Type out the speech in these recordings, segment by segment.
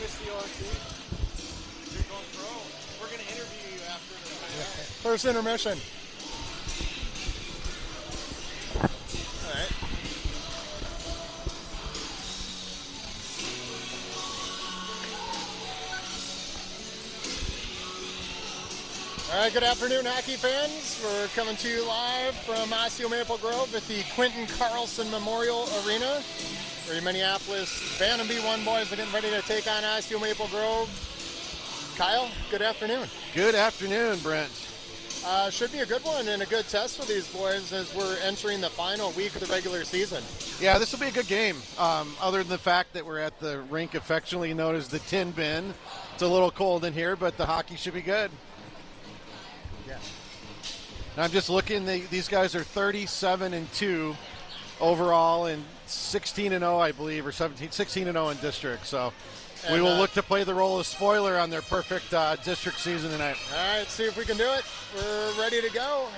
missed the ORT. You're going pro. We're going to interview you after the First intermission. All right. All right, good afternoon, hockey fans. We're coming to you live from Osseo Maple Grove at the Quentin Carlson Memorial Arena, where your Minneapolis Bantam B1 boys are getting ready to take on Osseo Maple Grove. Kyle, good afternoon. Good afternoon, Brent. Should be a good one and a good test for these boys as we're entering the final week of the regular season. Yeah, this will be a good game. Other than the fact that we're at the rink affectionately known as the Tin Bin. It's a little cold in here, but the hockey should be good. Yeah. And I'm just looking, these guys are 37-2 overall and 16-0, I believe, or 16-0 in district. So we will look to play the role of spoiler on their perfect district season tonight. All right, see if we can do it. We're ready to go.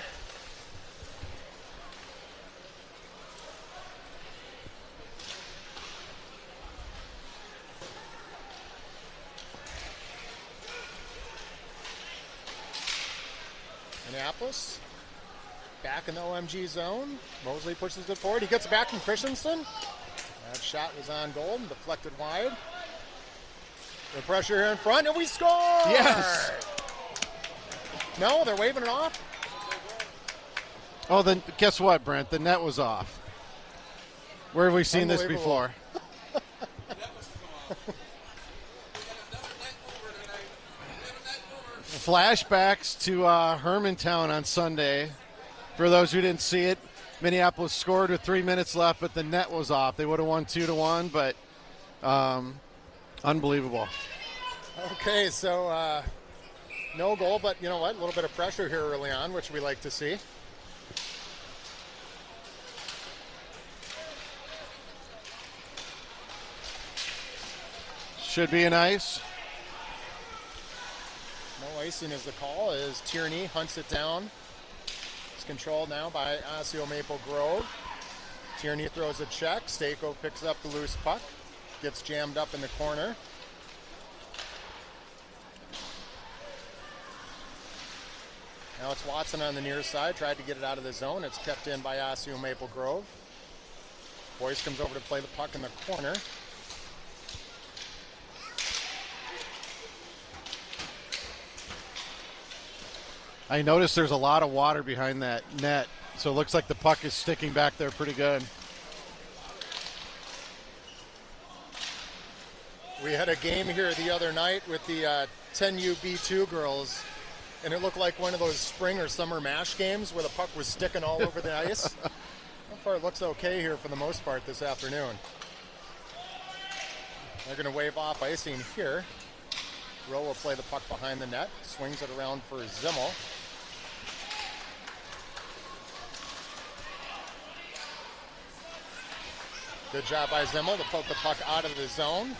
Minneapolis back in the OMG zone. Mosley pushes it forward. He gets it back from Christensen. That shot was on goal and deflected wide. The pressure here in front, and we score! Yes! No, they're waving it off. Oh, then guess what, Brent? The net was off. Where have we seen this before? Flashbacks to Hermantown on Sunday. For those who didn't see it, Minneapolis scored with 3 minutes left, but the net was off. They would have won 2-1, but unbelievable. Okay, so no goal, but you know what? A little bit of pressure here early on, which we like to see. Should be an ice. No icing is the call as Tierney hunts it down. It's controlled now by Osseo Maple Grove. Tierney throws a check. Stako picks up the loose puck. Gets jammed up in the corner. Now it's Watson on the near side. Tried to get it out of the zone. It's kept in by Osseo Maple Grove. Boyce comes over to play the puck in the corner. I noticed there's a lot of water behind that net, so it looks like the puck is sticking back there pretty good. We had a game here the other night with the 10U B2 girls, and it looked like one of those spring or summer MASH games where the puck was sticking all over the ice. So far it looks okay here for the most part this afternoon. They're going to wave off icing here. Rowe will play the puck behind the net, swings it around for Zimmel. Good job by Zimmel to poke the puck out of the zone.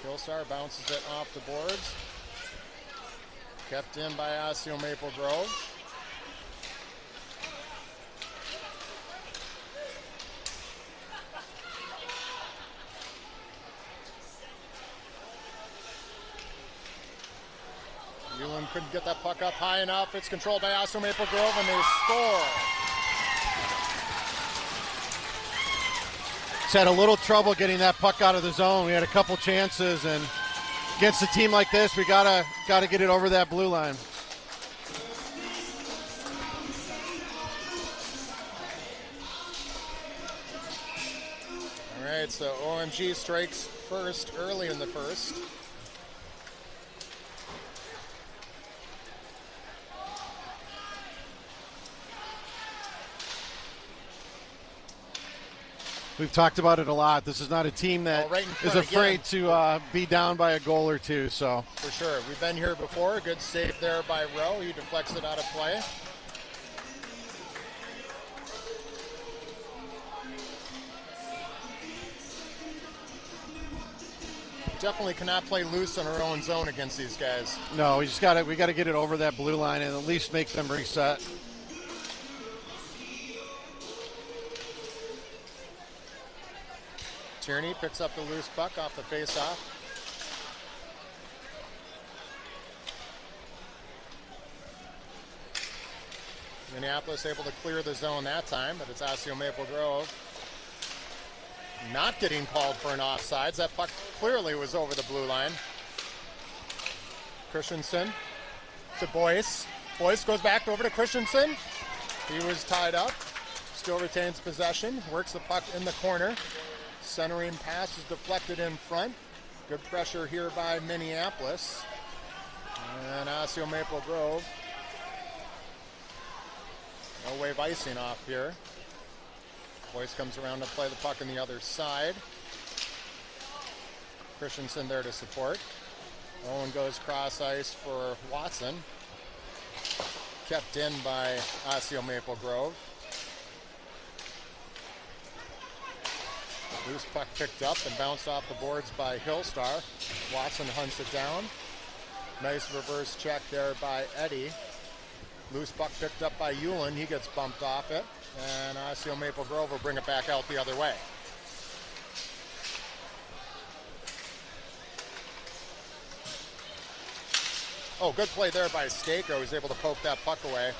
Kilsar bounces it off the boards. Kept in by Osseo Maple Grove. Ewan couldn't get that puck up high enough. It's controlled by Osseo Maple Grove, and they score. It's had a little trouble getting that puck out of the zone. We had a couple chances, and against a team like this, we gotta get it over that blue line. All right, so OMG strikes first early in the first. We've talked about it a lot. This is not a team that is afraid to be down by a goal or two. So for sure. We've been here before. Good save there by Rowe. He deflects it out of play. definitely cannot play loose in our own zone against these guys. No, we got to get it over that blue line and at least make them reset. Tierney picks up the loose puck off the face-off. Minneapolis able to clear the zone that time, but it's Osseo Maple Grove not getting called for an offsides. That puck clearly was over the blue line. Christensen to Boyce. Boyce goes back over to Christensen. He was tied up, still retains possession, works the puck in the corner. Centering pass is deflected in front. Good pressure here by Minneapolis. And Osseo Maple Grove. No wave icing off here. Boyce comes around to play the puck on the other side. Christensen there to support. Owen goes cross ice for Watson. Kept in by Osseo Maple Grove. Loose puck picked up and bounced off the boards by Hillstar. Watson hunts it down. Nice reverse check there by Eddie. Loose puck picked up by Hewlin. He gets bumped off it. And Osseo Maple Grove will bring it back out the other way. Oh, good play there by Stako. He's able to poke that puck away.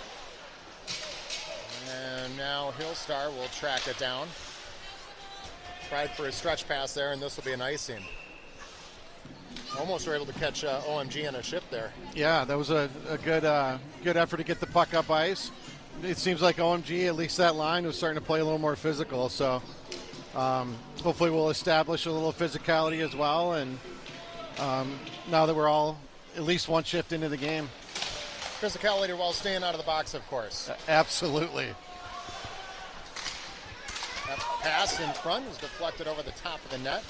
And now Hillstar will track it down. Tried for a stretch pass there, and this will be an icing. Almost were able to catch OMG in a shift there. Yeah, that was a good effort to get the puck up ice. It seems like OMG, at least that line, was starting to play a little more physical. So hopefully we'll establish a little physicality as well. And now that we're all at least one shift into the game. Physicality while staying out of the box, of course. Absolutely. That pass in front is deflected over the top of the net.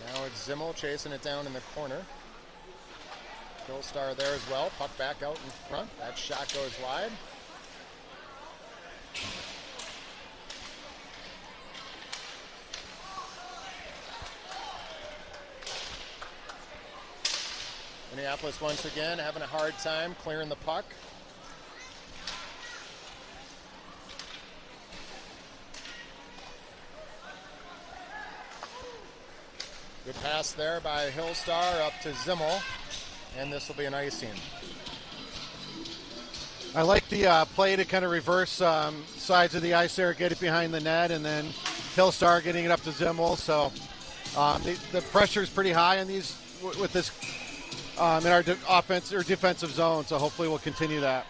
Now it's Zimmel chasing it down in the corner. Hillstar there as well. Puck back out in front. That shot goes wide. Minneapolis once again having a hard time clearing the puck. Good pass there by Hillstar up to Zimmel, and this will be an icing. I like the play to kind of reverse sides of the ice there, get it behind the net, and then Hillstar getting it up to Zimmel. So the pressure is pretty high on these with this in our offense or defensive zone. So hopefully we'll continue that.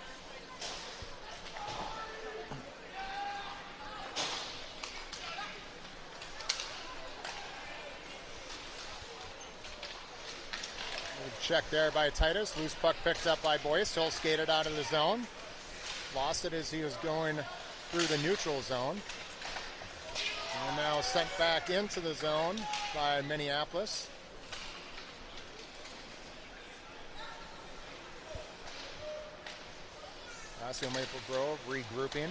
Check there by Titus. Loose puck picked up by Boyce. He'll skate it out of the zone. Lost it as he was going through the neutral zone. And now sent back into the zone by Minneapolis. Osseo Maple Grove regrouping.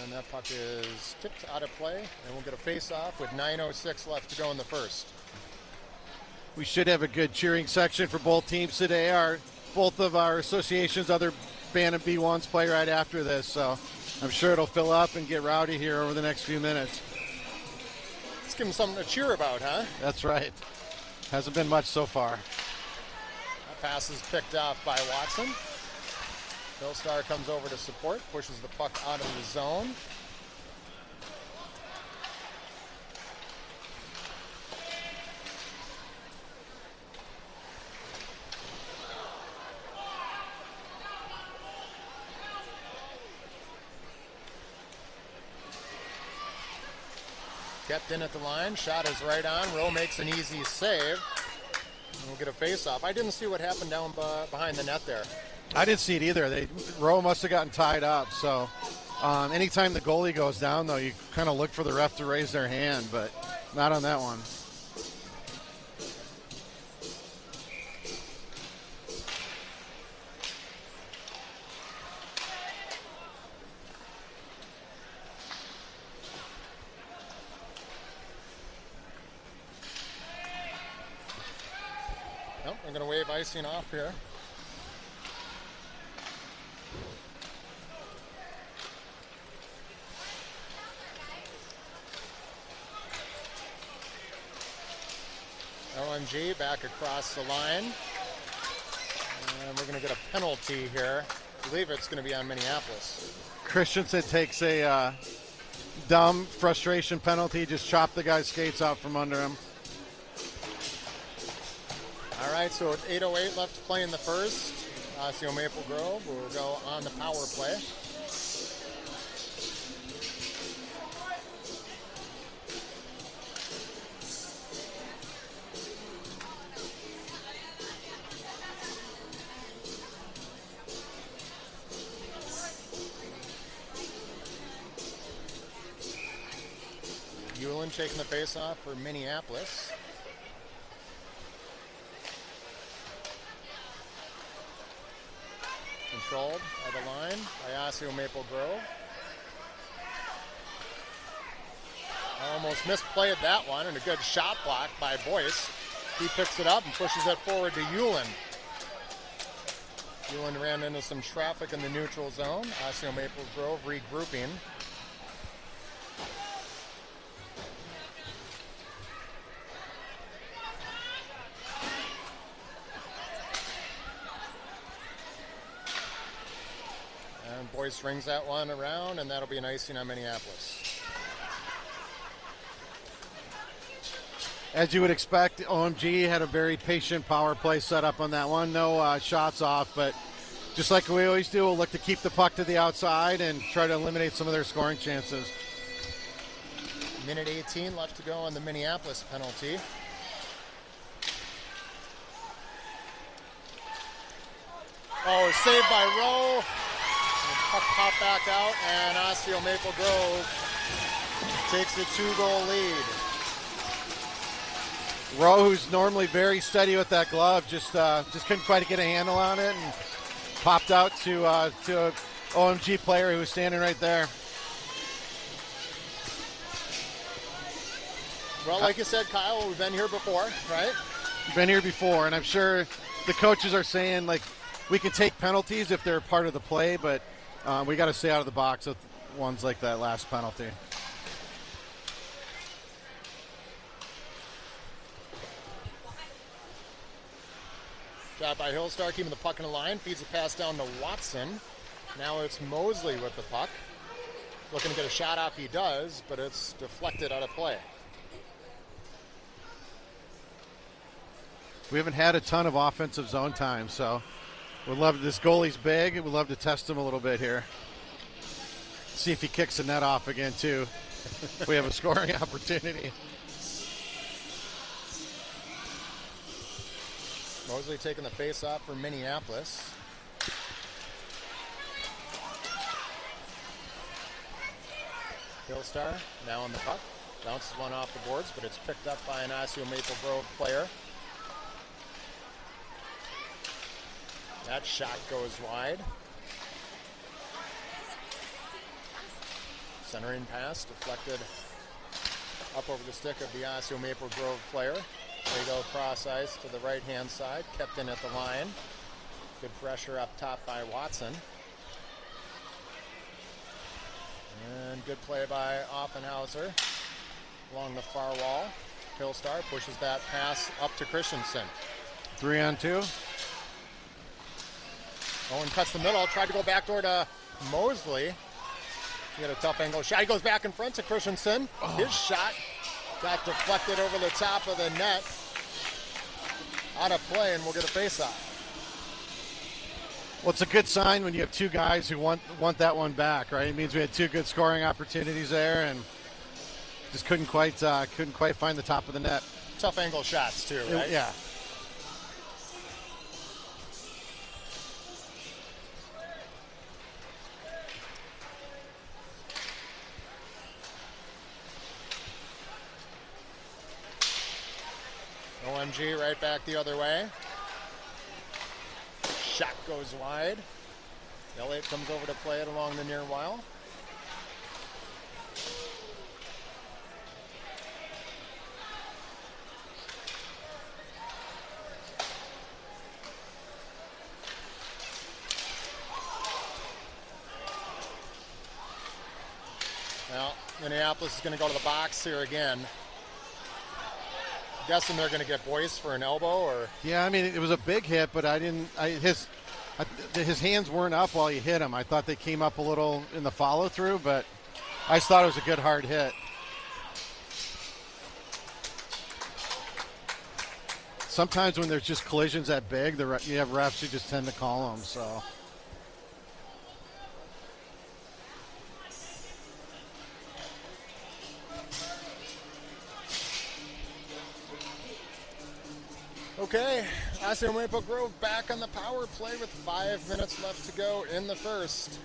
And that puck is tipped out of play. And we'll get a face-off with 9:06 left to go in the first. We should have a good cheering section for both teams today. Both of our associations, other Bantam B1s play right after this, so I'm sure it'll fill up and get rowdy here over the next few minutes. Let's give them something to cheer about, huh? That's right. Hasn't been much so far. That pass is picked off by Watson. Hillstar comes over to support, pushes the puck out of the zone. Kept in at the line, shot is right on. Rowe makes an easy save. And we'll get a face-off. I didn't see what happened down behind the net there. I didn't see it either. Rowe must have gotten tied up. So anytime the goalie goes down, though, you kind of look for the ref to raise their hand, but not on that one. Nope, I'm going to wave icing off here. OMG back across the line. And we're going to get a penalty here. I believe it's going to be on Minneapolis. Christensen takes a dumb frustration penalty, just chop the guy's skates out from under him. All right, so with 8:08 left to play in the first, Osseo Maple Grove will go on the power play. Hewlin taking the face-off for Minneapolis. Controlled by the line by Osseo Maple Grove. Almost misplayed that one, and a good shot block by Boyce. He picks it up and pushes it forward to Hewlin. Hewlin ran into some traffic in the neutral zone. Osseo Maple Grove regrouping. And Boyce rings that one around, and that'll be an icing on Minneapolis. As you would expect, OMG had a very patient power play set up on that one. No shots off, but just like we always do, we'll look to keep the puck to the outside and try to eliminate some of their scoring chances. Minute 18 left to go on the Minneapolis penalty. Oh, saved by Rowe. Puck popped back out, and Osseo Maple Grove takes a 2-goal lead. Rowe, who's normally very steady with that glove, just couldn't quite get a handle on it and popped out to an OMG player who was standing right there. Well, like you said, Kyle, we've been here before, right? We've been here before, and I'm sure the coaches are saying, like, we can take penalties if they're part of the play, but we got to stay out of the box with ones like that last penalty. Shot by Hillstar, keeping the puck in the line, feeds the pass down to Watson. Now it's Mosley with the puck. Looking to get a shot off, he does, but it's deflected out of play. We haven't had a ton of offensive zone time, so we'd love, this goalie's big, we'd love to test him a little bit here. See if he kicks the net off again, too, if we have a scoring opportunity. Mosley taking the face-off for Minneapolis. Hillstar now on the puck. Bounces one off the boards, but it's picked up by an Osseo Maple Grove player. That shot goes wide. Centering pass deflected up over the stick of the Osseo Maple Grove player. They go cross ice to the right-hand side, kept in at the line. Good pressure up top by Watson. And good play by Offenhauser along the far wall. Hillstar pushes that pass up to Christensen. 3-on-2. Owen cuts the middle, tried to go backdoor to Mosley. He had a tough angle shot. He goes back in front to Christensen. His shot got deflected over the top of the net. Out of play, and we'll get a face-off. Well, it's a good sign when you have two guys who want that one back, right? It means we had two good scoring opportunities there, and just couldn't quite find the top of the net. Tough angle shots too, right? Yeah. OMG right back the other way. Shot goes wide. Elliott comes over to play it along the near wall. Well, Minneapolis is going to go to the box here again. Guessing they're going to get Boyce for an elbow, or Yeah, I mean, it was a big hit, but his hands weren't up while he hit him. I thought they came up a little in the follow through, but I just thought it was a good hard hit. Sometimes when there's just collisions that big, you have refs who just tend to call them. So. Okay, Osseo Maple Grove back on the power play with 5 minutes left to go in the first.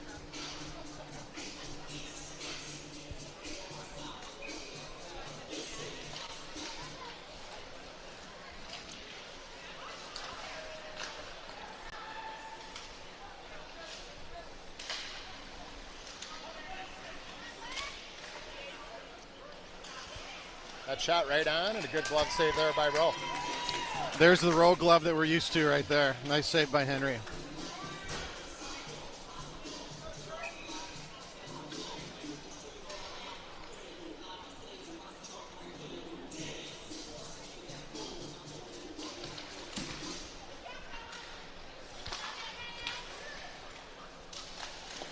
That shot right on, and a good glove save there by Rowe. There's the Rowe glove that we're used to right there. Nice save by Henry.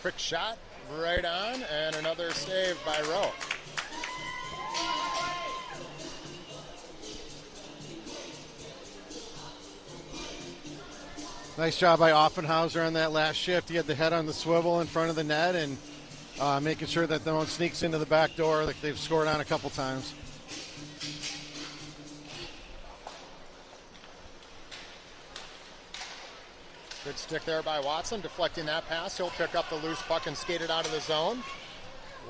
Quick shot, right on, and another save by Rowe. Nice job by Offenhauser on that last shift. He had the head on the swivel in front of the net and making sure that no one sneaks into the back door like they've scored on a couple times. Good stick there by Watson, deflecting that pass. He'll pick up the loose puck and skate it out of the zone.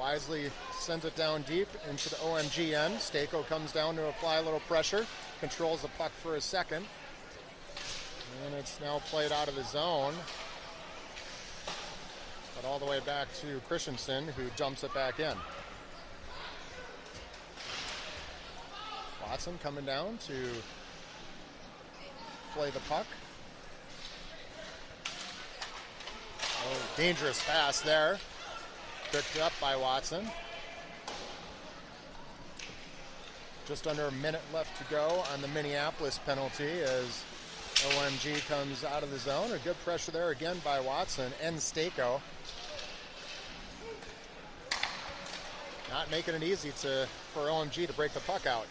Wisely sends it down deep into the OMG end. Stako comes down to apply a little pressure, controls the puck for a second. And it's now played out of the zone. But all the way back to Christensen, who dumps it back in. Watson coming down to play the puck. Oh, dangerous pass there. Picked up by Watson. Just under a minute left to go on the Minneapolis penalty as OMG comes out of the zone. A good pressure there again by Watson and Stako. Not making it easy for OMG to break the puck out.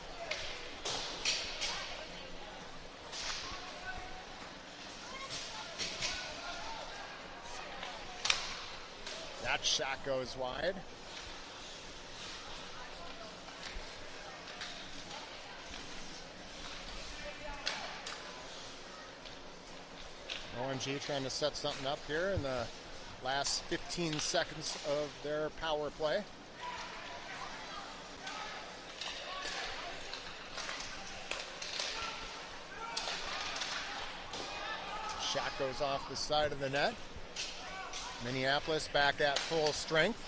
That shot goes wide. OMG trying to set something up here in the last 15 seconds of their power play. Shot goes off the side of the net. Minneapolis back at full strength.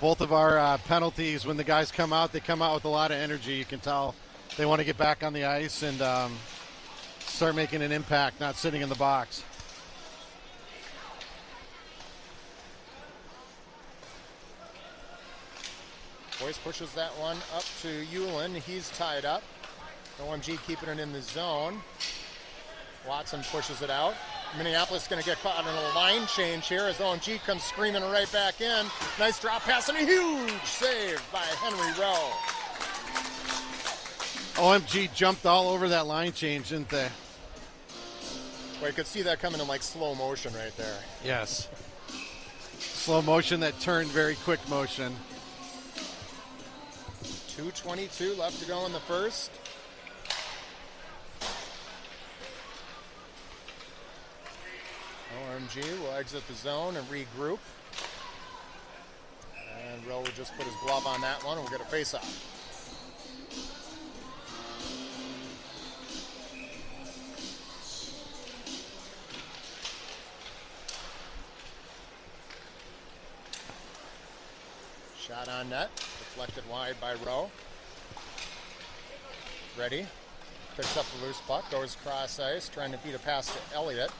Both of our penalties, when the guys come out, they come out with a lot of energy. You can tell they want to get back on the ice and start making an impact, not sitting in the box. Boyce pushes that one up to Ullin. He's tied up. OMG keeping it in the zone. Watson pushes it out. Minneapolis going to get caught in a line change here as OMG comes screaming right back in. Nice drop pass and a huge save by Henry Rowe. OMG jumped all over that line change, didn't they? Well, you could see that coming in like slow motion right there. Yes. Slow motion that turned very quick motion. 2:22 left to go in the first. OMG will exit the zone and regroup. And Rowe will just put his glove on that one and we'll get a face-off. Shot on net, deflected wide by Rowe. Ready, picks up the loose puck, goes cross ice, trying to beat a pass to Elliott.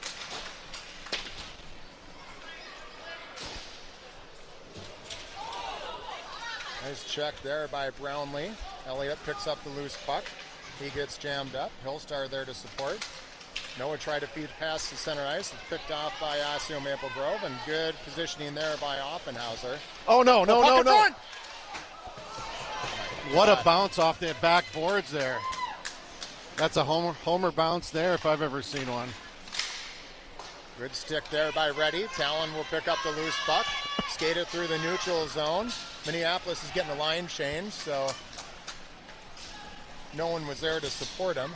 Nice check there by Brownlee. Elliott picks up the loose puck. He gets jammed up. Hillstar there to support. Noah tried to feed past the center ice. It's picked off by Osseo Maple Grove, and good positioning there by Offenhauser. Oh, no. Front! What a bounce off the back boards there. That's a homer bounce there if I've ever seen one. Good stick there by Reddy. Talon will pick up the loose puck. Skate it through the neutral zone. Minneapolis is getting the line change, so no one was there to support him.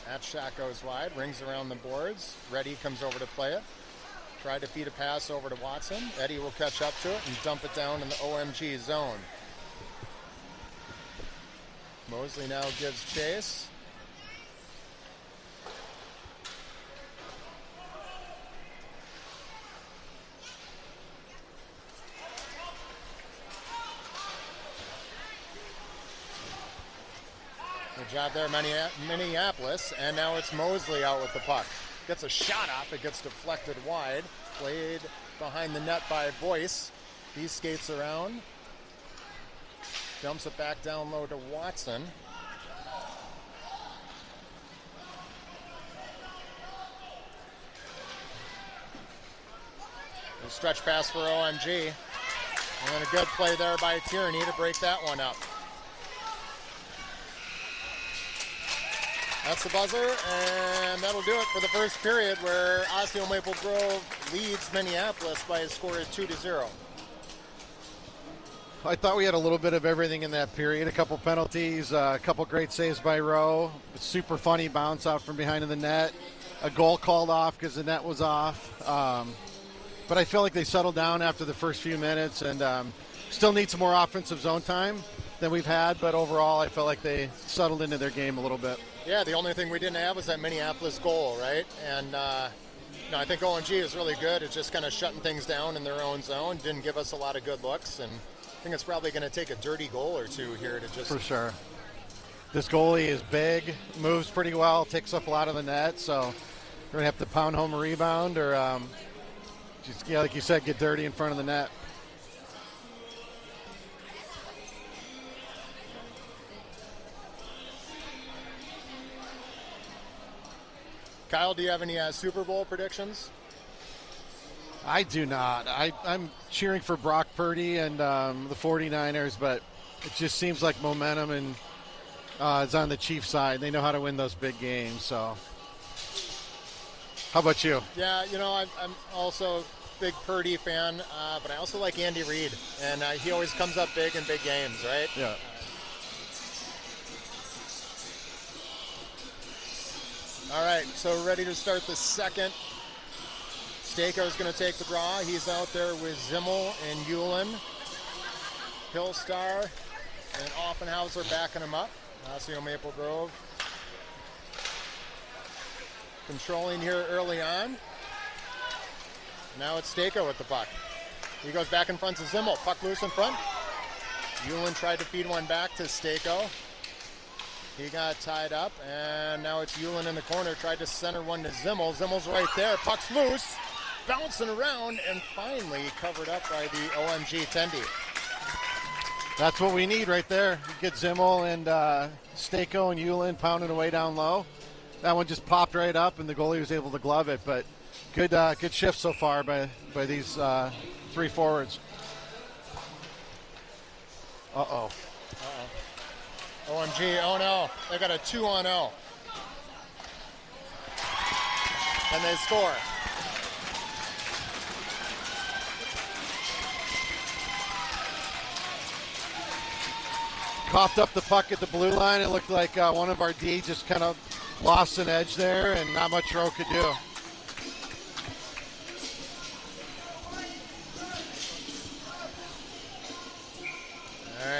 That shot goes wide, rings around the boards. Reddy comes over to play it. Tried to feed a pass over to Watson. Eddie will catch up to it and dump it down in the OMG zone. Mosley now gives chase. Good job there, Minneapolis, and now it's Mosley out with the puck. Gets a shot off, it gets deflected wide. Played behind the net by Boyce. He skates around. Dumps it back down low to Watson. A stretch pass for OMG. And a good play there by Tierney to break that one up. That's the buzzer, and that'll do it for the first period, where Osseo Maple Grove leads Minneapolis by a score of 2-0. I thought we had a little bit of everything in that period. A couple penalties, a couple great saves by Rowe. A super funny bounce out from behind in the net. A goal called off because the net was off. But I feel like they settled down after the first few minutes, and still need some more offensive zone time than we've had. But overall, I felt like they settled into their game a little bit. Yeah, the only thing we didn't have was that Minneapolis goal, right? And I think OMG is really good at just kind of shutting things down in their own zone. Didn't give us a lot of good looks, and I think it's probably going to take a dirty goal or two here to just... For sure. This goalie is big, moves pretty well, takes up a lot of the net, so we're going to have to pound home a rebound or just, yeah, like you said, get dirty in front of the net. Kyle, do you have any Super Bowl predictions? I do not. I'm cheering for Brock Purdy and the 49ers, but it just seems like momentum and is on the Chiefs' side. They know how to win those big games. So, how about you? Yeah, I'm also a big Purdy fan, but I also like Andy Reid, and he always comes up big in big games, right? Yeah. All right, so ready to start the second. Stako is going to take the draw. He's out there with Zimmel and Hewlin. Hillstar and Offenhauser backing him up. Osseo Maple Grove controlling here early on. Now it's Stako with the puck. He goes back in front to Zimmel. Puck loose in front. Hewlin tried to feed one back to Stako. He got tied up, and now it's Hewlin in the corner. Tried to center one to Zimmel. Zimmel's right there. Puck's loose. Bouncing around, and finally covered up by the OMG Tendy. That's what we need right there. Get Zimmel and Stako and Hewlin pounding away down low. That one just popped right up, and the goalie was able to glove it. But good shift so far by these three forwards. Uh-oh. OMG, oh no, they got a 2-on-0. And they score. Coughed up the puck at the blue line. It looked like one of our D just kind of lost an edge there, and not much Rowe could do. All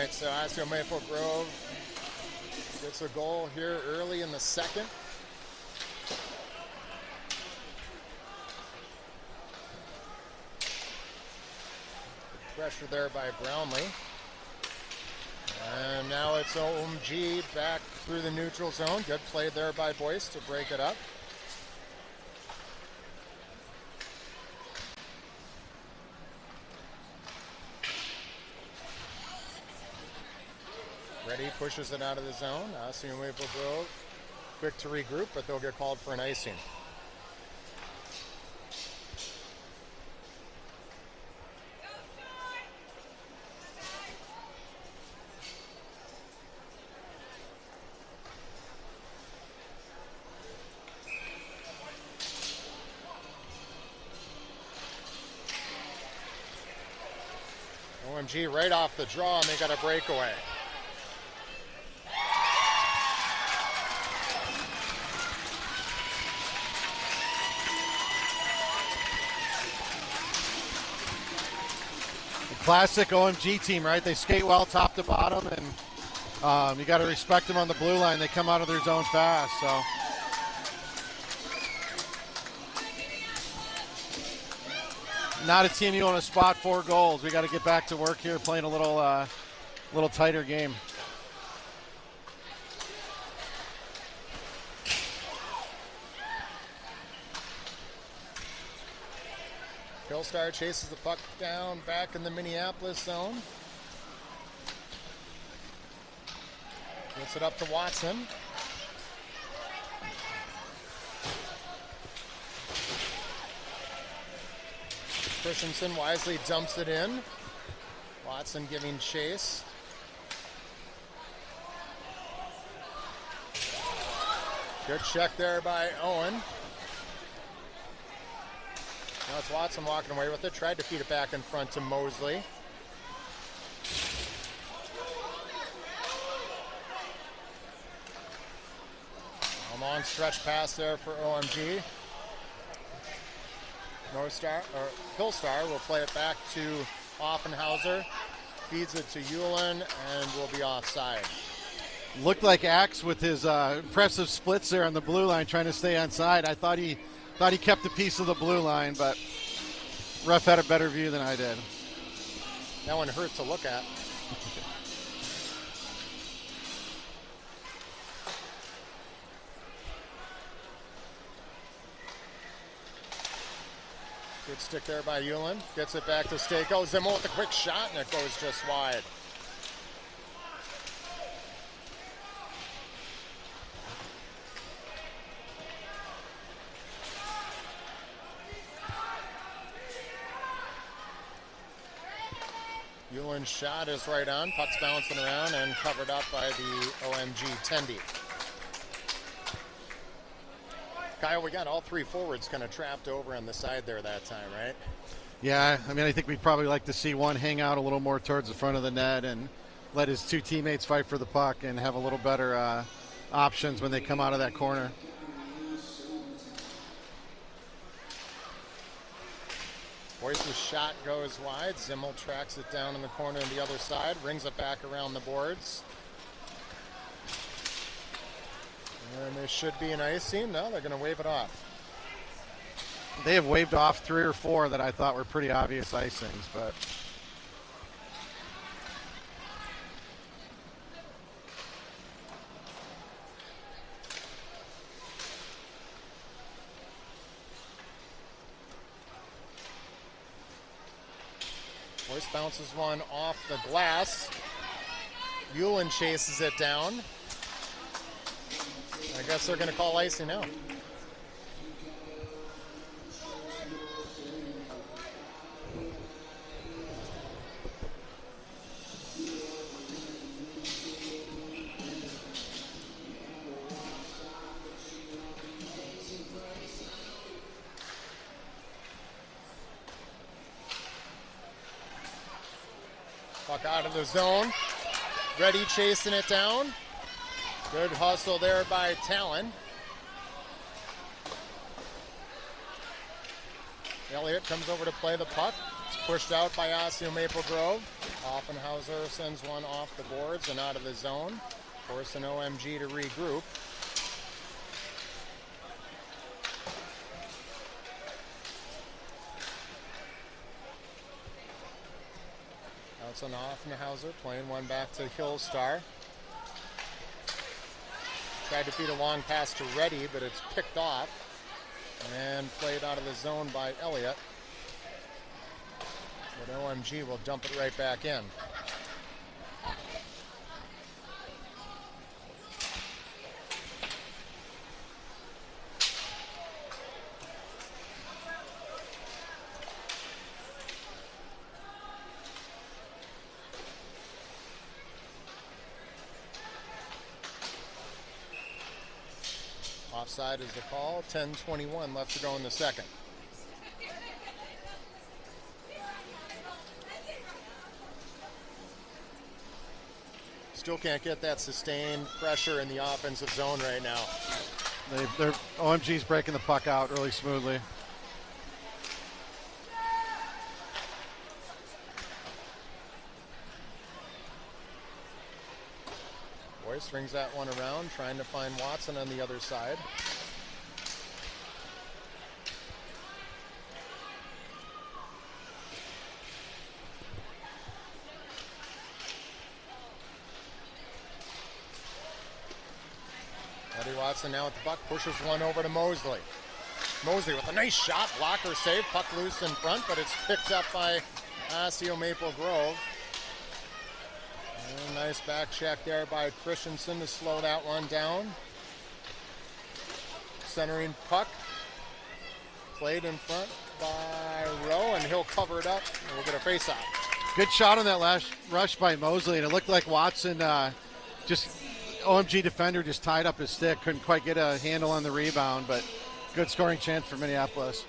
right, so Osseo Maple Grove gets a goal here early in the second. pressure there by Brownlee. And now it's OMG back through the neutral zone. Good play there by Boyce to break it up. Ready pushes it out of the zone. Osseo Maple Grove quick to regroup, but they'll get called for an icing. OMG right off the draw, and they got a breakaway. Classic OMG team, right? They skate well top to bottom, and you got to respect them on the blue line. They come out of their zone fast, so. Not a team you want to spot 4 goals. We got to get back to work here, playing a little tighter game. Hillstar chases the puck down back in the Minneapolis zone. Gets it up to Watson. Christensen wisely dumps it in. Watson giving chase. Good check there by Owen. Now it's Watson walking away with it. Tried to feed it back in front to Mosley. A long stretch pass there for OMG. Hillstar will play it back to Offenhauser. Feeds it to Hewlin and will be offside. Looked like Axe with his impressive splits there on the blue line, trying to stay onside. I thought he kept a piece of the blue line, but ref had a better view than I did. That one hurt to look at. Good stick there by Hewlin. Gets it back to Stako. Zimmel with a quick shot, and it goes just wide. Hewlin's shot is right on. Puck's bouncing around and covered up by the OMG Tendy. Kyle, we got all 3 forwards kind of trapped over on the side there that time, right? Yeah, I mean, I think we'd probably like to see one hang out a little more towards the front of the net and let his 2 teammates fight for the puck and have a little better options when they come out of that corner. Boyce's shot goes wide. Zimmel tracks it down in the corner on the other side, rings it back around the boards. And there should be an icing. No, they're going to wave it off. They have waved off 3 or 4 that I thought were pretty obvious icings, but Boyce bounces one off the glass. Hewlin chases it down. I guess they're going to call icing now. Puck out of the zone. Ready chasing it down. Good hustle there by Talon. Elliott comes over to play the puck. It's pushed out by Osseo Maple Grove. Offenhauser sends one off the boards and out of the zone. Forcing OMG to regroup. Bouncing off Neuhauser, playing one back to Hillstar. Tried to feed a long pass to Reddy, but it's picked off and played out of the zone by Elliott. But OMG will dump it right back in. Offside is the call. 10:21 left to go in the second. Still can't get that sustained pressure in the offensive zone right now. They're OMG's breaking the puck out really smoothly. Boyce rings that one around, trying to find Watson on the other side. Eddie Watson now at the puck, pushes one over to Mosley. Mosley with a nice shot, blocker save, puck loose in front, but it's picked up by Osseo Maple Grove. And a nice back check there by Christensen to slow that one down. Centering puck, played in front by Rowe, and he'll cover it up, and we'll get a face-off. Good shot on that last rush by Mosley, and it looked like Watson OMG defender just tied up his stick, couldn't quite get a handle on the rebound, but good scoring chance for Minneapolis.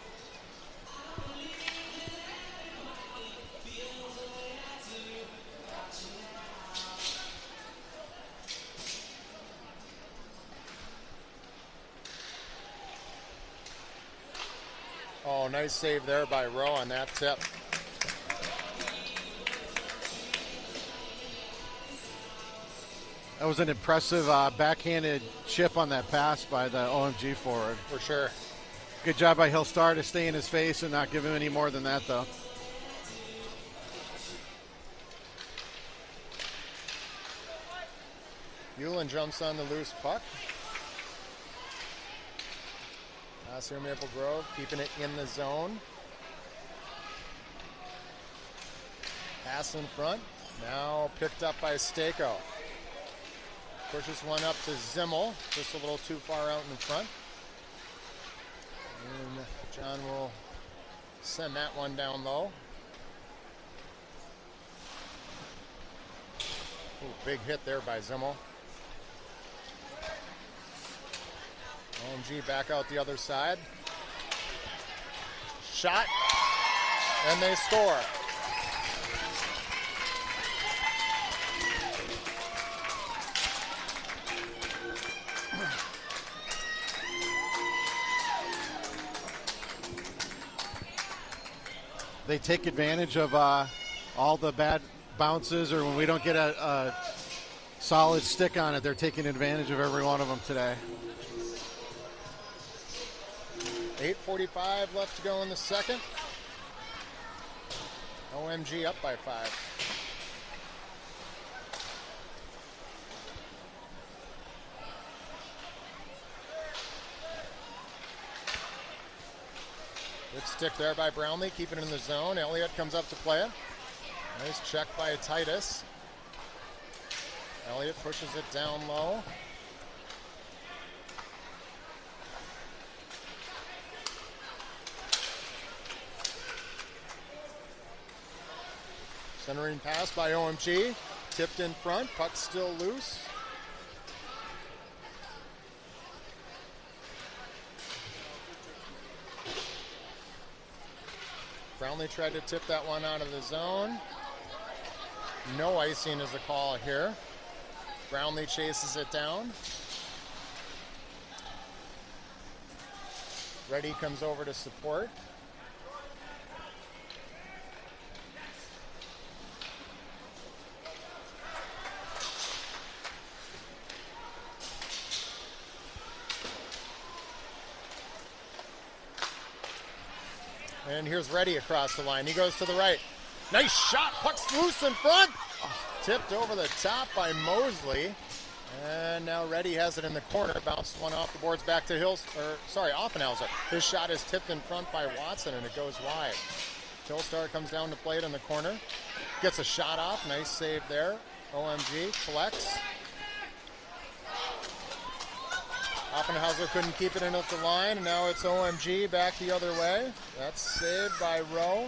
Oh, nice save there by Rowe on that tip. That was an impressive backhanded chip on that pass by the OMG forward. For sure. Good job by Hillstar to stay in his face and not give him any more than that, though. Hewlin jumps on the loose puck. Osseo Maple Grove keeping it in the zone. Pass in front. Now picked up by Stako. Pushes one up to Zimmel, just a little too far out in front. And John will send that one down low. Ooh, big hit there by Zimmel. OMG back out the other side. Shot, and they score. They take advantage of all the bad bounces, or when we don't get a solid stick on it, they're taking advantage of every one of them today. 8:45 left to go in the second. OMG up by 5. Good stick there by Brownlee, keeping it in the zone. Elliott comes up to play it. Nice check by Titus. Elliott pushes it down low. Centering pass by OMG. Tipped in front, puck still loose. Brownlee tried to tip that one out of the zone. No icing is the call here. Brownlee chases it down. Reddy comes over to support. And here's Reddy across the line. He goes to the right. Nice shot. Puck's loose in front. Tipped over the top by Mosley. And now Reddy has it in the corner. Bounced one off the boards back to Offenhauser. His shot is tipped in front by Watson, and it goes wide. Tillstar comes down to play it in the corner. Gets a shot off. Nice save there. OMG collects. Offenhauser couldn't keep it in at the line, and now it's OMG back the other way. That's saved by Rowe.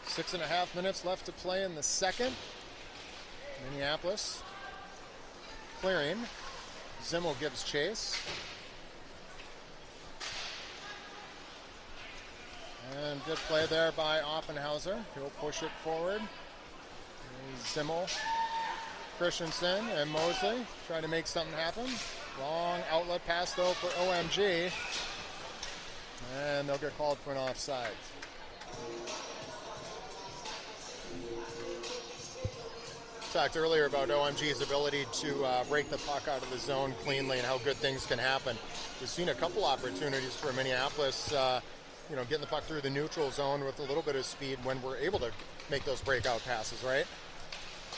Six and a half minutes left to play in the second. Minneapolis clearing. Zimmel gives chase. And good play there by Offenhauser. He'll push it forward. Zimmel, Christensen, and Mosley trying to make something happen. Long outlet pass though for OMG. And they'll get called for an offside. Talked earlier about OMG's ability to break the puck out of the zone cleanly and how good things can happen. We've seen a couple opportunities for Minneapolis, getting the puck through the neutral zone with a little bit of speed when we're able to make those breakout passes, right?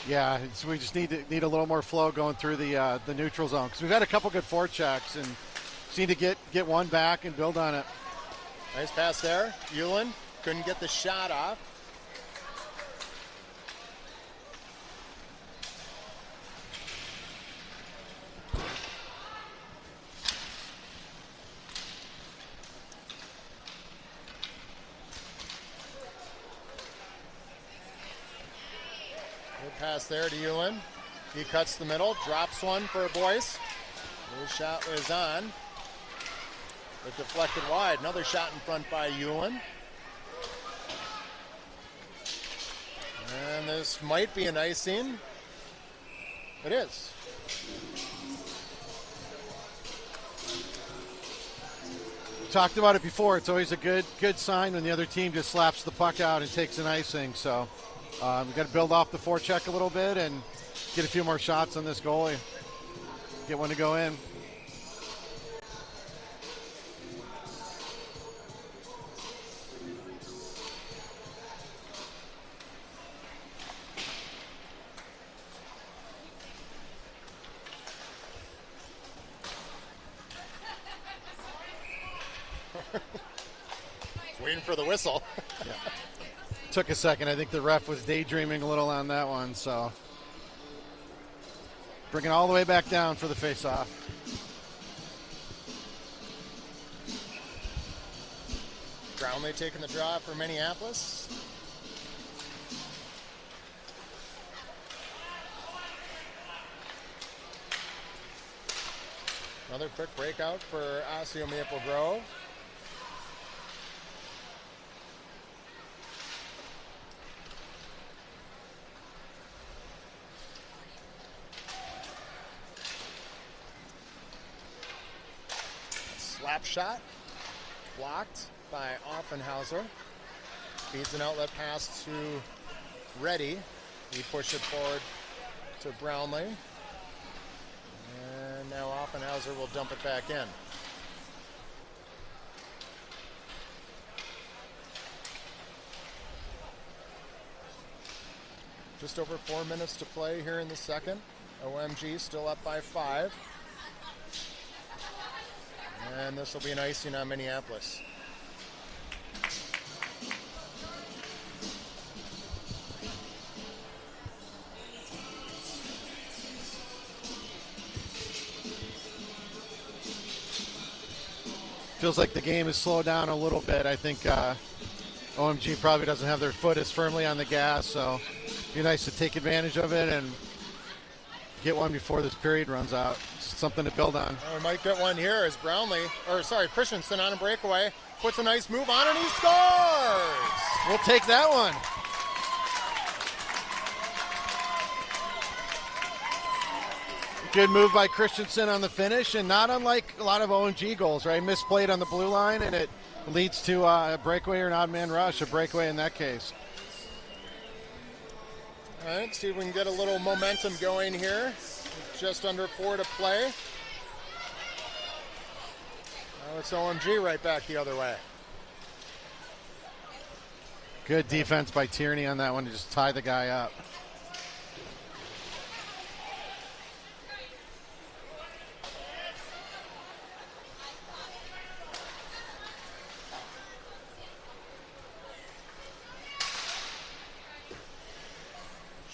Yeah, we just need a little more flow going through the neutral zone because we've had a couple good forechecks and just need to get one back and build on it. Nice pass there. Eulin couldn't get the shot off. Pass there to Eulin. He cuts the middle, drops one for Boyce. His shot was on. It deflected wide. Another shot in front by Eulin. And this might be an icing. It is. We talked about it before. It's always a good sign when the other team just slaps the puck out and takes an icing. So we've got to build off the forecheck a little bit and get a few more shots on this goalie. Get one to go in. Waiting for the whistle. Yeah. Took a second. I think the ref was daydreaming a little on that one, so bring it all the way back down for the face-off. Brownlee taking the draw for Minneapolis. Another quick breakout for Osseo Maple Grove. Slap shot, blocked by Offenhauser. Feeds an outlet pass to Reddy. He pushed it forward to Brownlee. And now Offenhauser will dump it back in. Just over 4 minutes to play here in the second. OMG still up by 5. And this will be an icing on Minneapolis. Feels like the game has slowed down a little bit. I think OMG probably doesn't have their foot as firmly on the gas, so it'd be nice to take advantage of it and get one before this period runs out. Something to build on. We might get one here as Christensen on a breakaway. Puts a nice move on and he scores! We'll take that one. Good move by Christensen on the finish, and not unlike a lot of OMG goals, right? Misplayed on the blue line, and it leads to a breakaway or an odd man rush, a breakaway in that case. All right, see if we can get a little momentum going here. Just under 4 to play. Now it's OMG right back the other way. Good defense by Tierney on that one to just tie the guy up.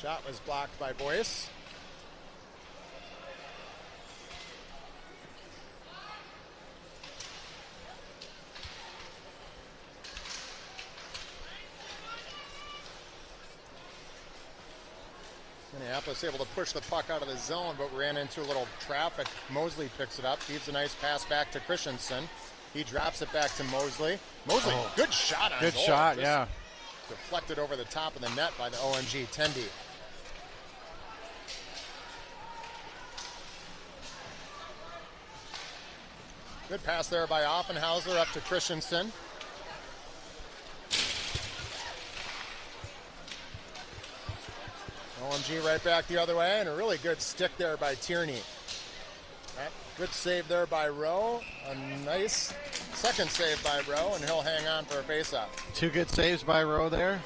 Shot was blocked by Boyce. Minneapolis able to push the puck out of the zone, but ran into a little traffic. Mosley picks it up, feeds a nice pass back to Christensen. He drops it back to Mosley. Mosley, good shot on Good goal. shot, Just yeah. deflected over the top of the net by the OMG Tendy. Good pass there by Offenhauser up to Christensen. OMG right back the other way, and a really good stick there by Tierney. Good save there by Rowe. A nice second save by Rowe, and he'll hang on for a faceoff. 2 good saves by Rowe there.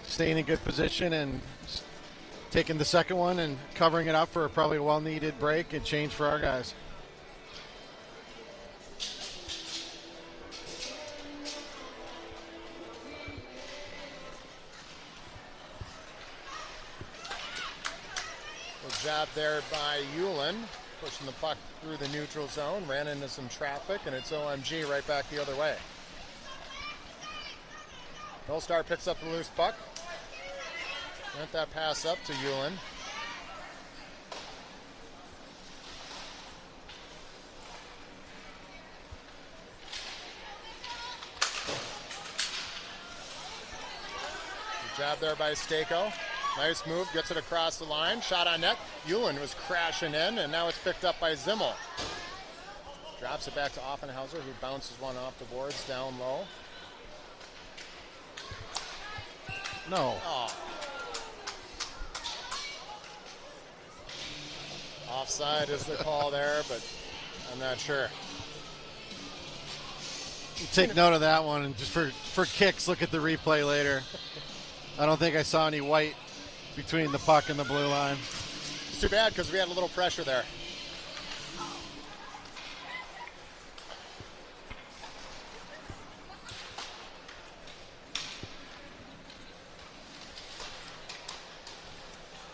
Staying in good position and taking the second one and covering it up for probably a well-needed break and change for our guys. Job there by Ulen, pushing the puck through the neutral zone, ran into some traffic, and it's OMG right back the other way. Hillstar picks up the loose puck. Let that pass up to Ulen. Good job there by Stako. Nice move, gets it across the line, shot on net. Ulen was crashing in, and now it's picked up by Zimmel. Drops it back to Offenhauser, who bounces one off the boards down low. No. Oh. Offside is the call there, but I'm not sure. Take note of that one, and just for kicks, look at the replay later. I don't think I saw any white between the puck and the blue line. It's too bad because we had a little pressure there.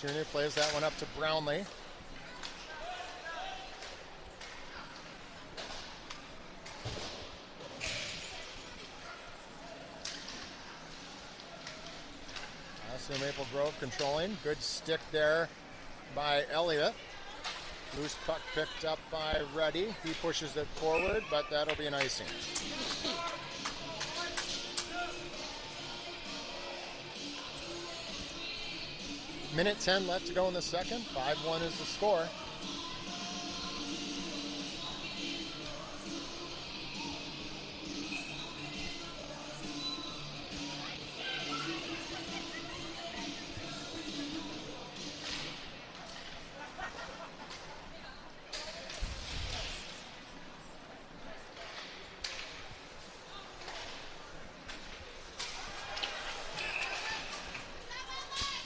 Junior plays that one up to Brownlee. Maple Grove controlling. Good stick there by Elliott. Loose puck picked up by Ruddy. He pushes it forward, but that'll be an icing. Minute 10 left to go in the second. 5-1 is the score.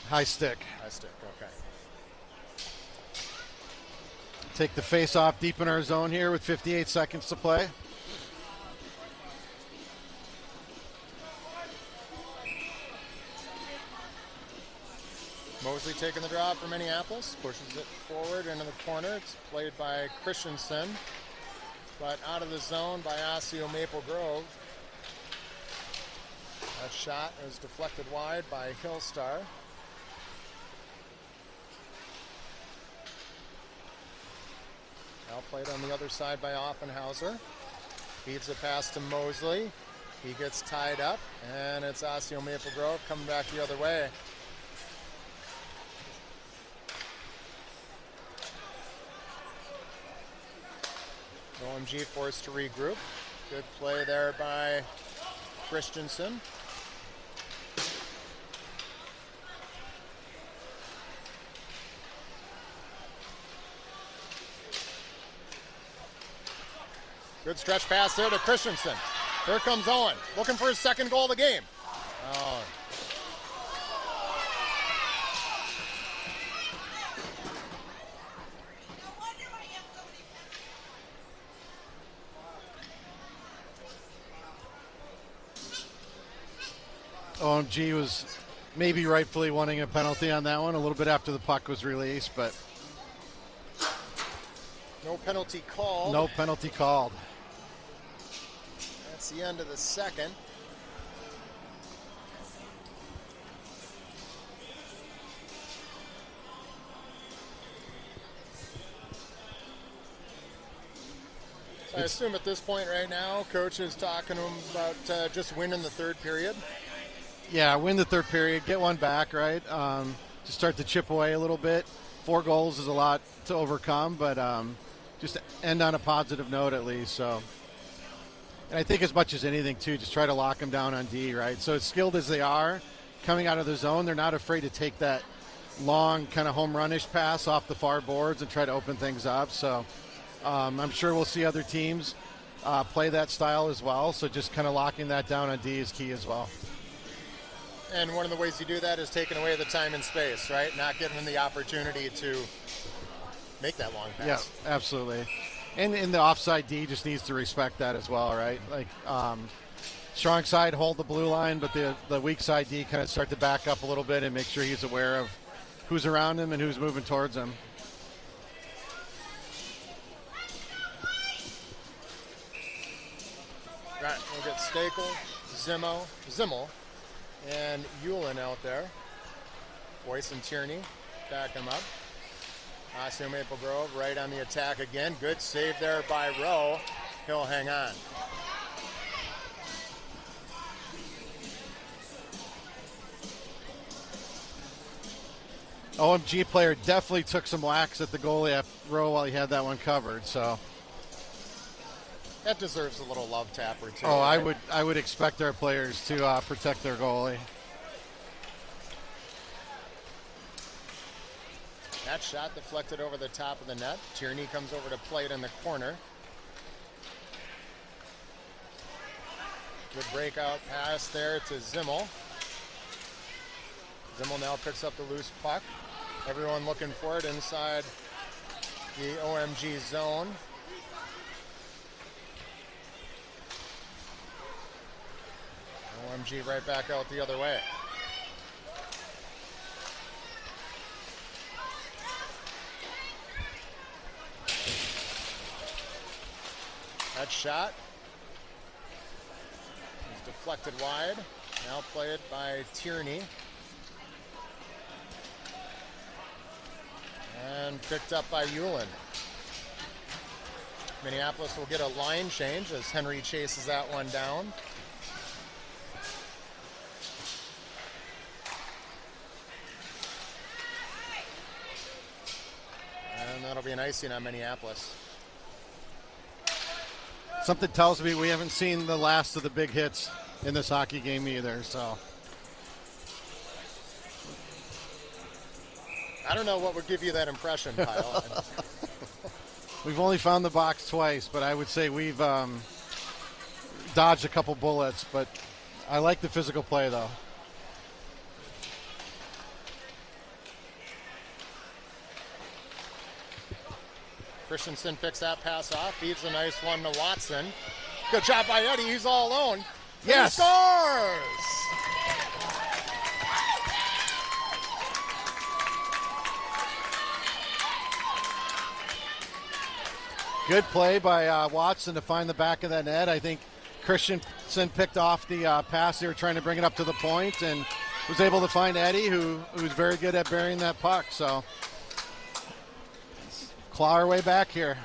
High stick. High stick, okay. Take the face off deep in our zone here with 58 seconds to play. Mosley taking the draw for Minneapolis, pushes it forward into the corner. It's played by Christensen, but out of the zone by Osseo Maple Grove. That shot is deflected wide by Hillstar. Now played on the other side by Offenhauser. Feeds a pass to Mosley. He gets tied up, and it's Osseo Maple Grove coming back the other way. OMG forced to regroup. Good play there by Christensen. Good stretch pass there to Christensen. Here comes Owen, looking for his second goal of the game. Oh. OMG was maybe rightfully wanting a penalty on that one a little bit after the puck was released, but no penalty called. No penalty called. That's the end of the second. So I assume at this point right now, Coach is talking to him about just winning the third period. Yeah, win the third period, get one back, right? Just start to chip away a little bit. 4 goals is a lot to overcome, but just end on a positive note at least. So, and I think as much as anything too, just try to lock them down on D, right? So as skilled as they are, coming out of the zone, they're not afraid to take that long kind of home runish pass off the far boards and try to open things up. So I'm sure we'll see other teams play that style as well. So just kind of locking that down on D is key as well. And one of the ways you do that is taking away the time and space, right? Not giving them the opportunity to make that long pass. Yeah, absolutely. And in the offside D just needs to respect that as well, right? Like strong side hold the blue line, but the weak side D kind of start to back up a little bit and make sure he's aware of who's around him and who's moving towards him. Right, we'll get Stakel, Zimmel, and Yulin out there. Boyce and Tierney back him up. Osseo Maple Grove right on the attack again. Good save there by Rowe. He'll hang on. OMG player definitely took some whacks at the goalie Rowe while he had that one covered. So that deserves a little love tap or two. Oh, right? I would expect our players to protect their goalie. That shot deflected over the top of the net. Tierney comes over to play it in the corner. Good breakout pass there to Zimmel. Zimmel now picks up the loose puck. Everyone looking for it inside the OMG zone. OMG right back out the other way. That shot is deflected wide. Now played by Tierney. And picked up by Yulin. Minneapolis will get a line change as Henry chases that one down. And that'll be an icing on Minneapolis. Something tells me we haven't seen the last of the big hits in this hockey game either, so. I don't know what would give you that impression, Kyle. We've only found the box twice, but I would say we've dodged a couple bullets, but I like the physical play, though. Christensen picks that pass off, feeds a nice one to Watson. Good job by Eddie, he's all alone. Yes! He scores! Good play by Watson to find the back of that net. I think Christensen picked off the pass. They were trying to bring it up to the point and was able to find Eddie, who's very good at burying that puck. So claw our way back here.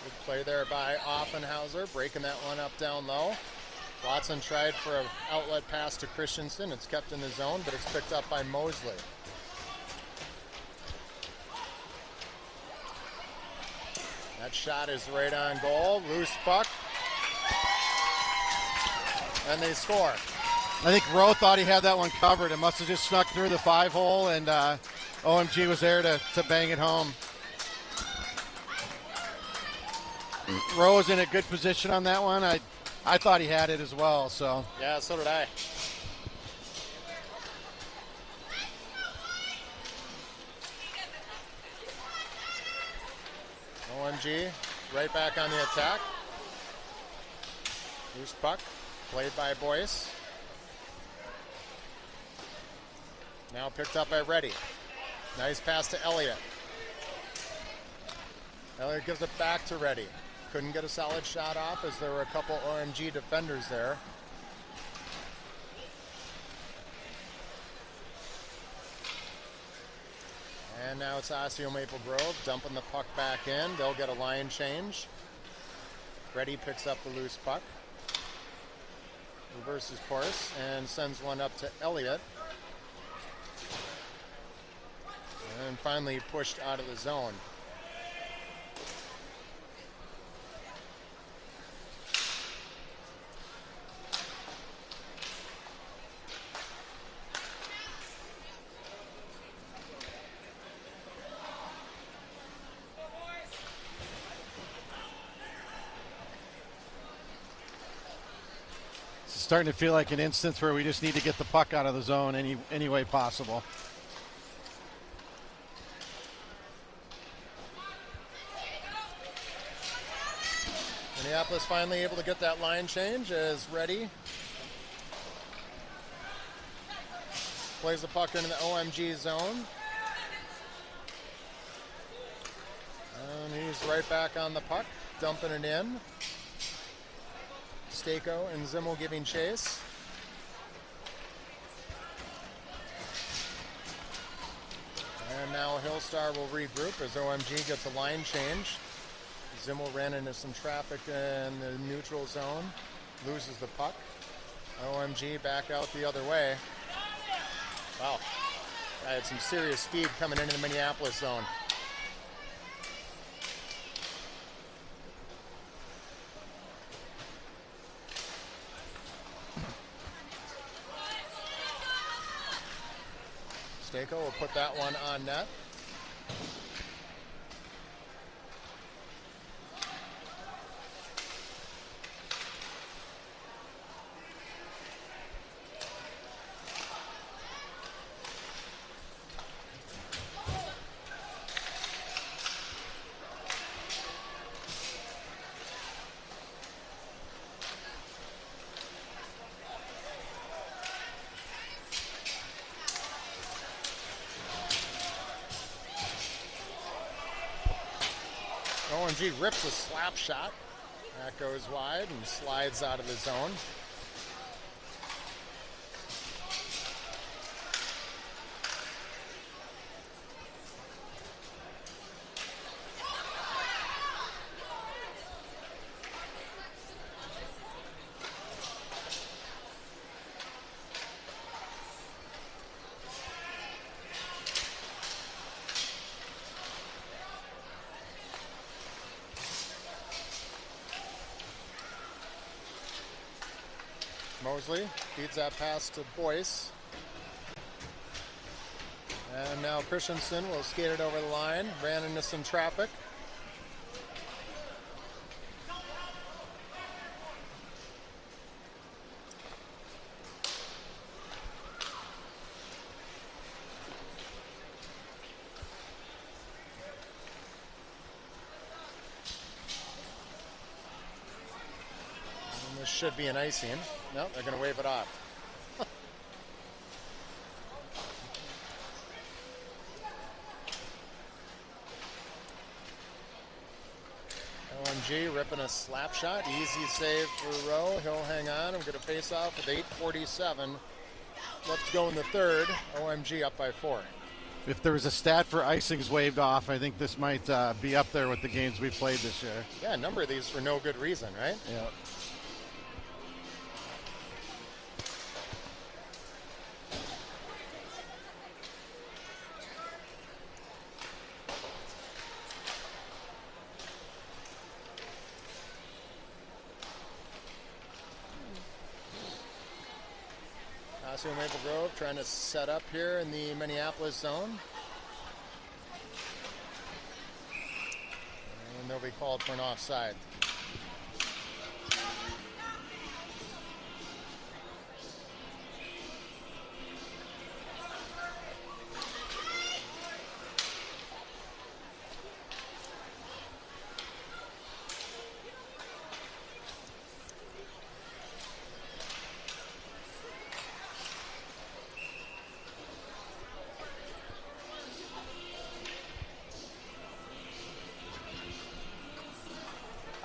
Good play there by Offenhauser, breaking that one up down low. Watson tried for an outlet pass to Christensen. It's kept in the zone, but it's picked up by Mosley. That shot is right on goal. Loose puck. And they score. I think Rowe thought he had that one covered. It must have just snuck through the 5-hole, and OMG was there to bang it home. Rowe was in a good position on that one. I thought he had it as well. So yeah, so did I. OMG right back on the attack. Loose puck played by Boyce. Now picked up by Reddy. Nice pass to Elliott. Elliott gives it back to Reddy. Couldn't get a solid shot off as there were a couple OMG defenders there. And now it's Osseo Maple Grove dumping the puck back in. They'll get a line change. Reddy picks up the loose puck. Reverses course and sends one up to Elliott. And finally pushed out of the zone. it's starting to feel like an instance where we just need to get the puck out of the zone any way possible. Minneapolis finally able to get that line change as Reddy plays the puck into the OMG zone. And he's right back on the puck, dumping it in. Stako and Zimmel giving chase. And now Hillstar will regroup as OMG gets a line change. Zimmel ran into some traffic in the neutral zone, loses the puck. OMG back out the other way. Wow, I had some serious speed coming into the Minneapolis zone. Stako will put that one on net. OMG rips a slap shot. That goes wide and slides out of the zone. Mosley feeds that pass to Boyce. And now Christensen will skate it over the line. Ran into some traffic. This should be an icing. No, they're going to wave it off. OMG ripping a slap shot. Easy save for Rowe. He'll hang on. I'm going to face off with 8:47 left to go in the third. OMG up by 4. if there was a stat for icings waved off, I think this might be up there with the games we've played this year. Yeah, a number of these for no good reason, right? Yeah. Osseo Maple Grove trying to set up here in the Minneapolis zone. And they'll be called for an offside.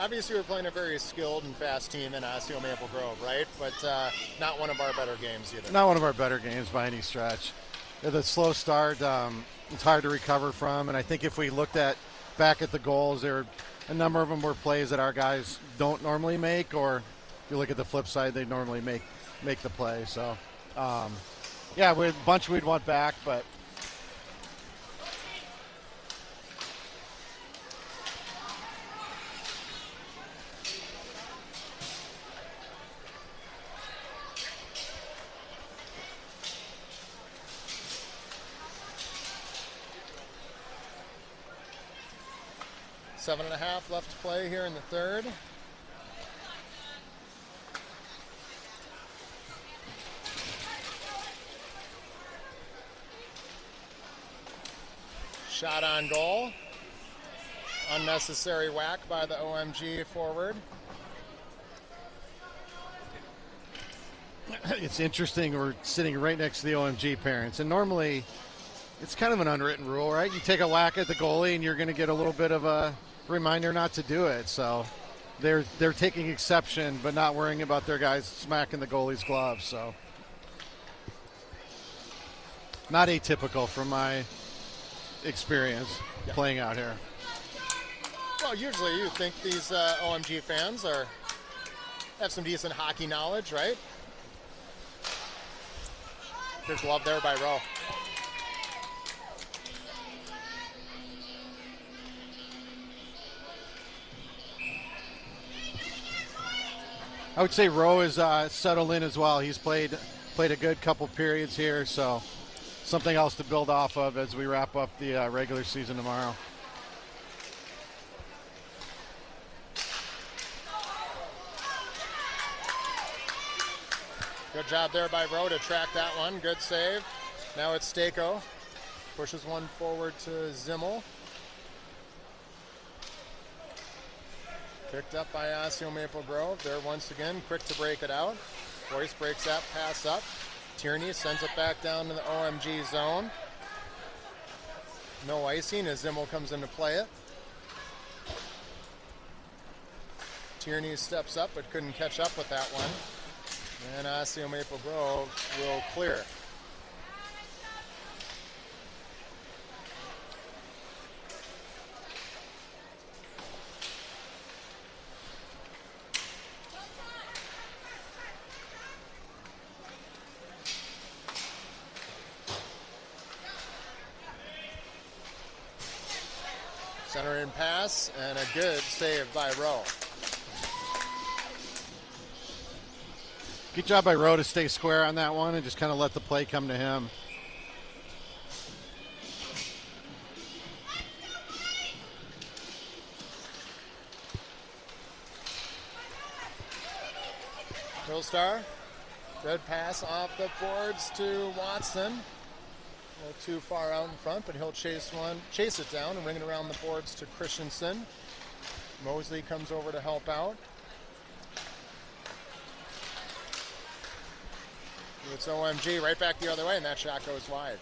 Obviously, we're playing a very skilled and fast team in Osseo Maple Grove, right? But not one of our better games either. Not one of our better games by any stretch. The slow start, it's hard to recover from. And I think if we looked back at the goals, a number of them were plays that our guys don't normally make, or if you look at the flip side, they normally make the play. So, yeah, we're a bunch we'd want back, but. Seven and a half left to play here in the third. Shot on goal. Unnecessary whack by the OMG forward. It's interesting, we're sitting right next to the OMG parents, and normally it's kind of an unwritten rule, right? You take a whack at the goalie and you're going to get a little bit of a reminder not to do it. So they're taking exception, but not worrying about their guys smacking the goalie's gloves. So not atypical from my experience playing out here. Well, usually you think these OMG fans have some decent hockey knowledge, right? Good glove there by Rowe. I would say Rowe is settled in as well. He's played a good couple periods here, so something else to build off of as we wrap up the regular season tomorrow. Good job there by Rowe to track that one. Good save. Now it's Stako. Pushes one forward to Zimmel. Picked up by Osseo Maple Grove. They're once again quick to break it out. Boyce breaks that pass up. Tierney sends it back down to the OMG zone. No icing as Zimmel comes in to play it. Tierney steps up but couldn't catch up with that one. And Osseo Maple Grove will clear. Center in pass and a good save by Rowe. Good job by Rowe to stay square on that one and just kind of let the play come to him. Hillstar, good pass off the boards to Watson. A little too far out in front, but he'll chase it down and ring it around the boards to Christensen. Mosley comes over to help out. It's OMG right back the other way, and that shot goes wide.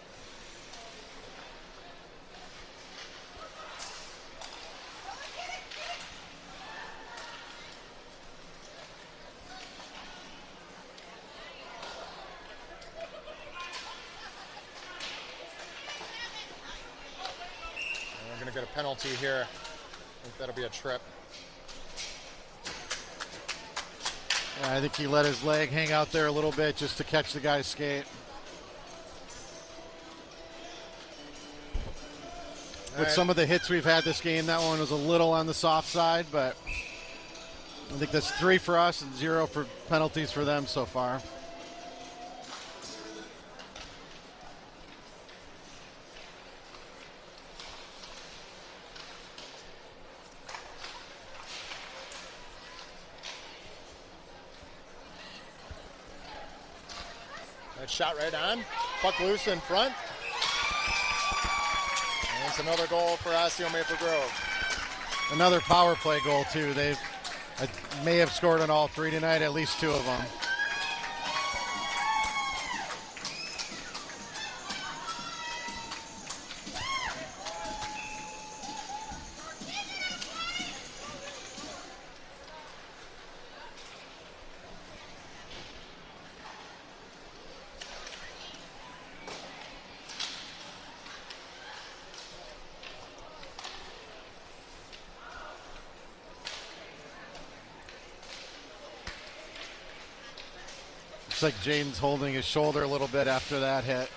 penalty here. I think that'll be a trip. Yeah, I think he let his leg hang out there a little bit just to catch the guy's skate. With some of the hits we've had this game, that one was a little on the soft side, but I think that's 3 for us and 0 for penalties for them so far. That shot right on. Puck loose in front. And it's another goal for Osseo Maple Grove. Another power play goal, too. They may have scored on all 3 tonight, at least 2 of them. Looks like Jaden's holding his shoulder a little bit after that hit.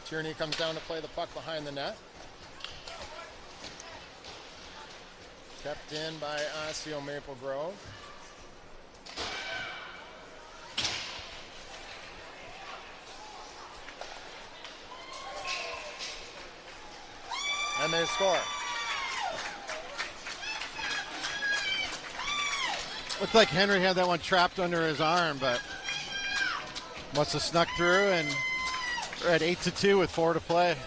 Tierney comes down to play the puck behind the net. Kept in by Osseo Maple Grove. And they score. Looked like Henry had that one trapped under his arm, but must have snuck through, and we're at 8-2 with 4 to play.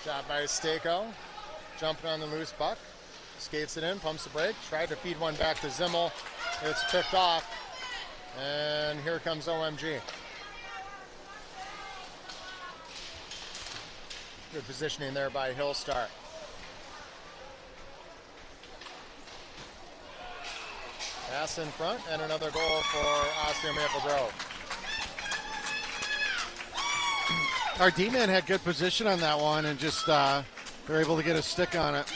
Shot by Stako, jumping on the loose puck, skates it in, pumps the brake, tried to feed one back to Zimmel. It's picked off, and here comes OMG. Good positioning there by Hillstar. Pass in front, and another goal for Osseo Maple Grove. Our D-man had good position on that one and just they're able to get a stick on it.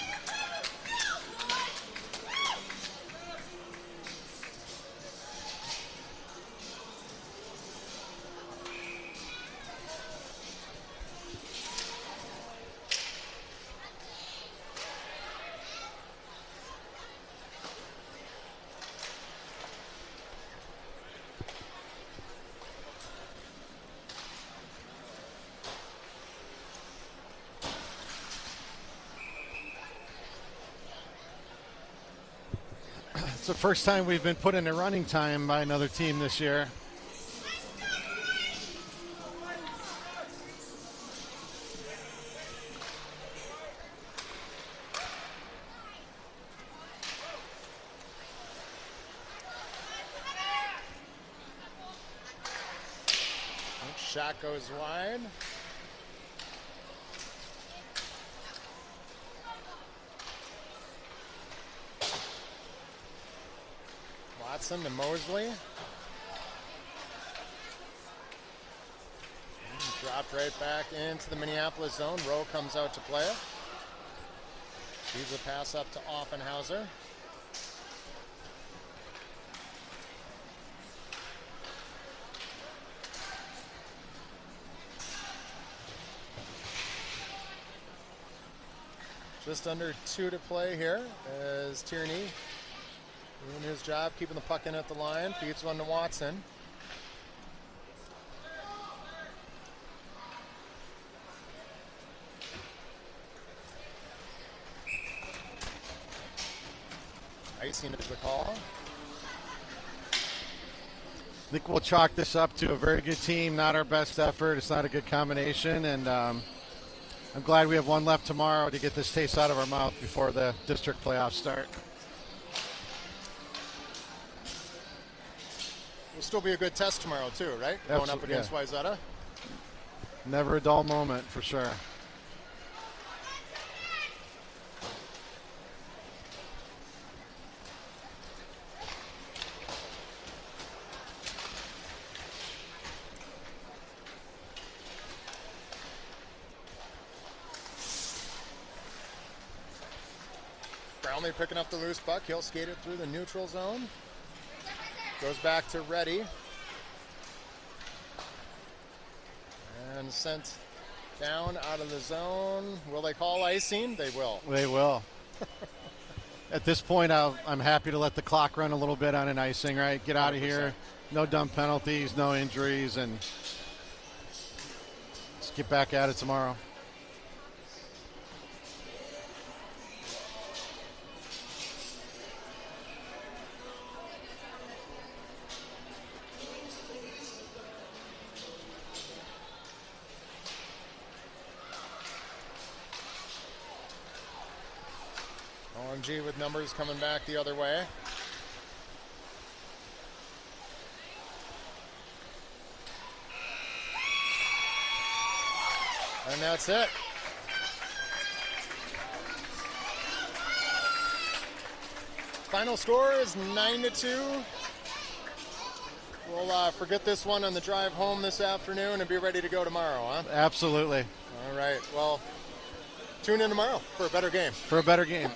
It's the first time we've been put into running time by another team this year. Shot goes wide. Watson to Mosley. Dropped right back into the Minneapolis zone. Rowe comes out to play it. Leaves a pass up to Offenhauser. Just under 2 to play here as Tierney doing his job, keeping the puck in at the line. Feeds one to Watson. icing is the call. I think we'll chalk this up to a very good team, not our best effort. It's not a good combination, and I'm glad we have one left tomorrow to get this taste out of our mouth before the district playoffs start. Will still be a good test tomorrow too, right? Going up against Wayzata. Never a dull moment for sure. Brownlee picking up the loose puck. He'll skate it through the neutral zone. Goes back to Reddy. And sent down out of the zone. Will they call icing? They will. They will. At this point, I'm happy to let the clock run a little bit on an icing, right? Get out of 100%. here. No dumb penalties, no injuries, and let's get back at it tomorrow. OMG with numbers coming back the other way. And that's it. Final score is 9-2. We'll forget this one on the drive home this afternoon and be ready to go tomorrow, huh? Absolutely. All right. Well, tune in tomorrow for a better game. For a better game.